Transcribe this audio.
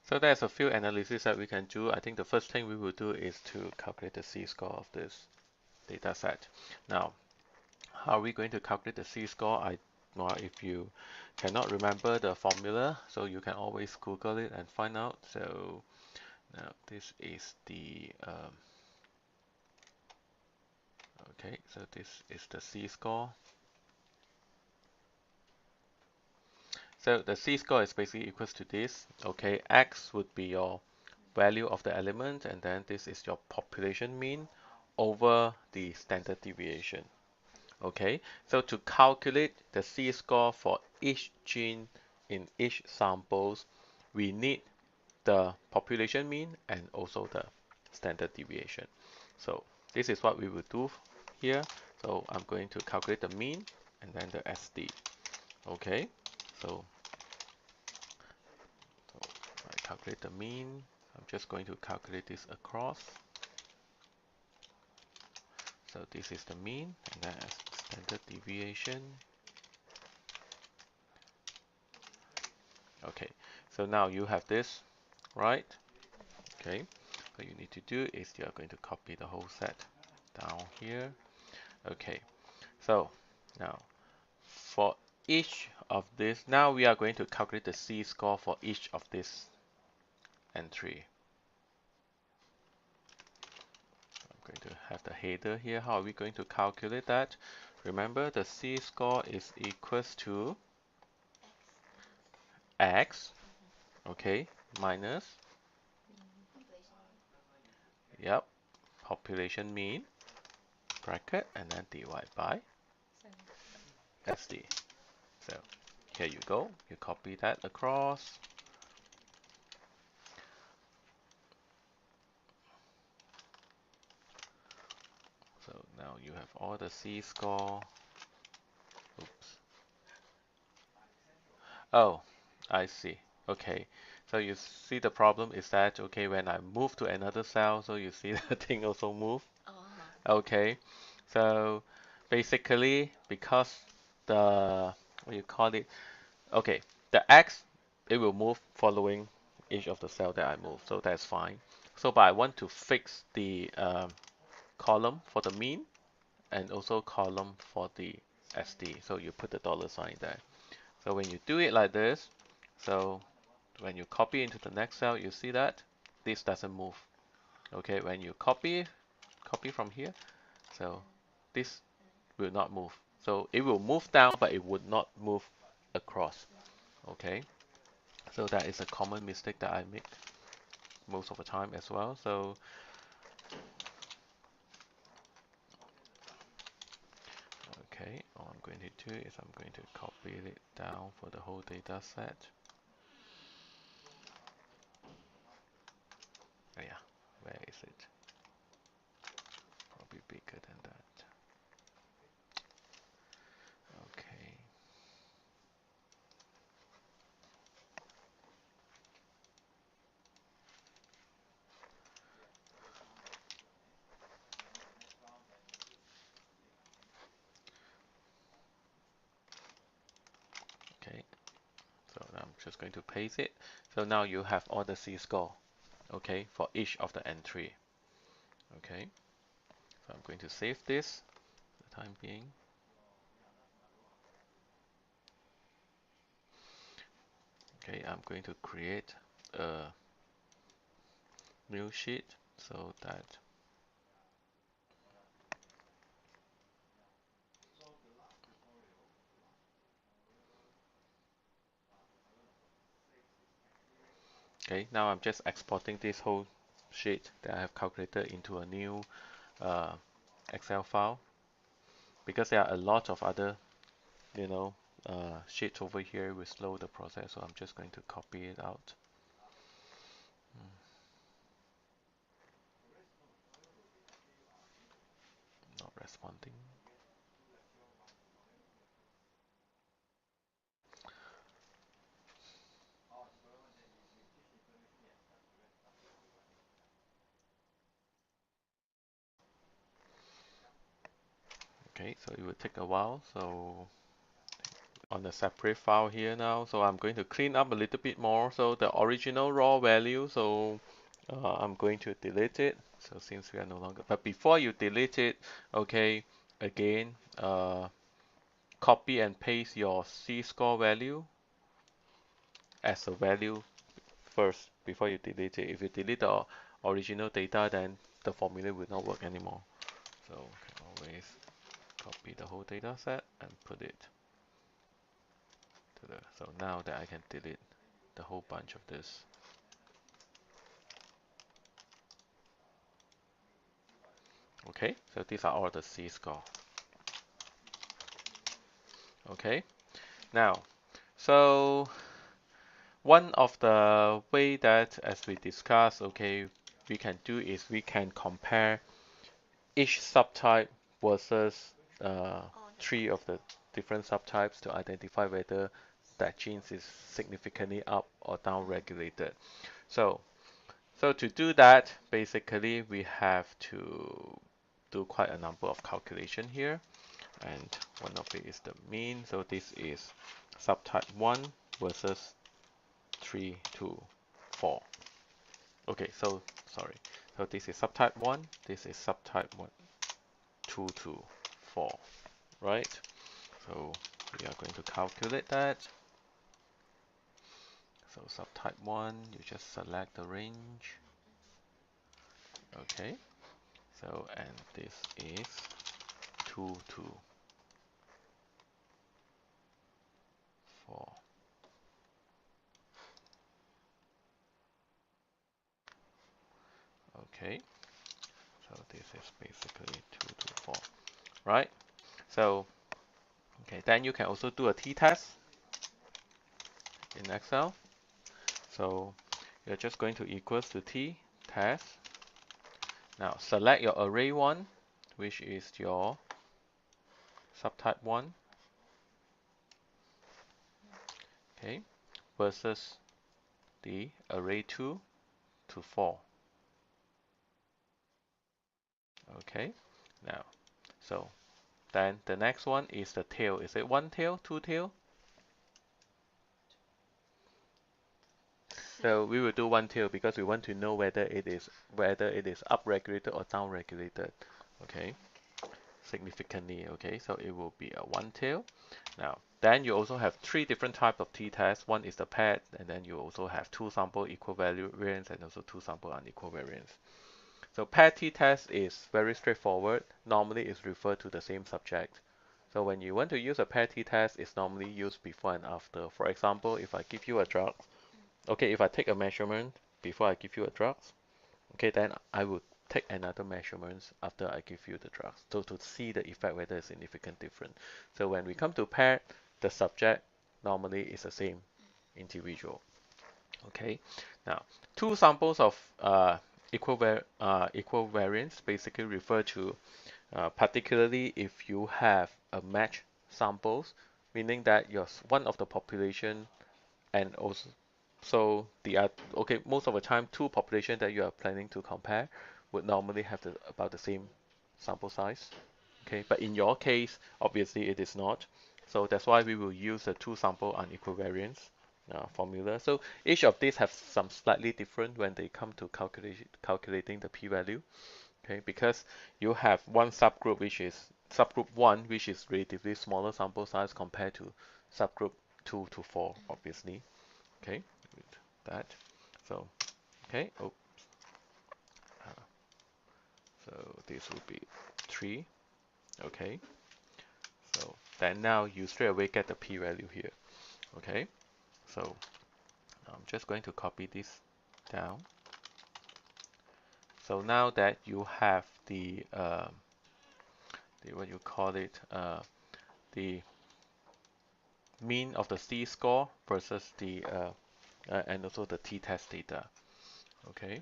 So there's a few analysis that we can do. I think the first thing we will do is to calculate the C-score of this data set. Now, how are we going to calculate the C-score? Well, if you cannot remember the formula, so you can always Google it and find out. So now this is the okay. So this is the C-score. So the C-score is basically equals to this. Okay, X would be your value of the element, and then this is your population mean over the standard deviation. Okay, so to calculate the C-score for each gene in each samples, we need the population mean and also the standard deviation. So this is what we will do here. So I'm going to calculate the mean and then the SD. Okay, so, so I calculate the mean. I'm just going to calculate this across. So this is the mean and then standard deviation. Okay, so now you have this, right? Okay, what you need to do is you are going to copy the whole set down here. Okay, so now for each of this, now we are going to calculate the C-score for each of this entry. I'm going to have the header here. How are we going to calculate that? Remember, the C-score is equals to X, okay, minus, yep, population mean, bracket, and then divide by SD. So here you go. You copy that across. So now you have all the C-score. Oops. Oh, I see. Okay. So you see the problem is that, okay, when I move to another cell, so you see the thing also move. Okay. So basically, because the, what you call it, okay, the X, it will move following each of the cell that I move. So that's fine. So, but I want to fix the column for the mean and also column for the SD. So you put the dollar sign there. So when you do it like this, so when you copy into the next cell, you see that this doesn't move. Okay, when you copy from here, so this will not move. So it will move down, but it would not move across. Okay, so that is a common mistake that I make most of the time as well. So okay, all I'm going to do is I'm going to copy it down for the whole data set. Oh yeah, where is it? Probably bigger than that. Okay. Okay, so I'm just going to paste it. So now you have all the C-score, okay, for each of the entry. Okay, so I'm going to save this for the time being. Okay, I'm going to create a new sheet so that okay, now I'm just exporting this whole sheet that I have calculated into a new uh, Excel file because there are a lot of other, you know, sheets over here will slow the process. So I'm just going to copy it out. Not responding. Okay, so it will take a while. So on a separate file here now. So I'm going to clean up a little bit more. So the original raw value, so I'm going to delete it. So since we are no longer, but before you delete it, okay, again, copy and paste your C-score value as a value first before you delete it. If you delete the original data, then the formula will not work anymore. So you can always copy the whole data set and put it to the, so now that I can delete the whole bunch of this. Okay, so these are all the C-score. Okay, now, so one of the way that, as we discussed, okay, we can do is we can compare each subtype versus three of the different subtypes to identify whether that genes is significantly up or down regulated. So, so to do that, basically we have to do quite a number of calculation here, and one of it is the mean. So this is subtype 1 versus 3 to 4. Okay, so sorry. So this is subtype 1, this is subtype 1, 2 to 4, right? So we are going to calculate that. So subtype 1, you just select the range. Okay, so and this is 2 to 4. Okay, so this is basically 2 to 4, right? So, okay, then you can also do a t-test in Excel. So you're just going to equals to t-test. Now select your array 1, which is your subtype 1, okay, versus the array 2 to 4. Okay, now, so then the next one is the tail. Is it one tail, two tail? So we will do one tail because we want to know whether it is upregulated or downregulated. Okay, significantly. Okay, so it will be a one tail. Now, then you also have three different types of t-tests. One is the paired, and then you also have two sample equal value variance and also two sample unequal variance. So paired t-test is very straightforward. Normally it's referred to the same subject. So when you want to use a paired t-test, it's normally used before and after. For example, if I give you a drug, okay, if I take a measurement before I give you a drug, okay, then I will take another measurements after I give you the drugs. So to see the effect whether it's significant different. So when we come to pair, the subject normally is the same individual. Okay, now two samples of equal variance basically refer to particularly if you have a match samples, meaning that you're one of the population and also so okay, most of the time two population that you are planning to compare would normally have about the same sample size. Okay, but in your case, obviously it is not. So that's why we will use the two sample unequal variance formula. So each of these have some slightly different when they come to calculating the p-value. Okay, because you have one subgroup which is subgroup 1, which is relatively smaller sample size compared to subgroup 2 to 4, obviously. Okay, with that. So, okay, oh, so this will be 3. Okay, so then now you straight away get the p-value here. Okay, so I'm just going to copy this down. So now that you have the what you call it, the mean of the C-score versus the and also the t-test data. Okay,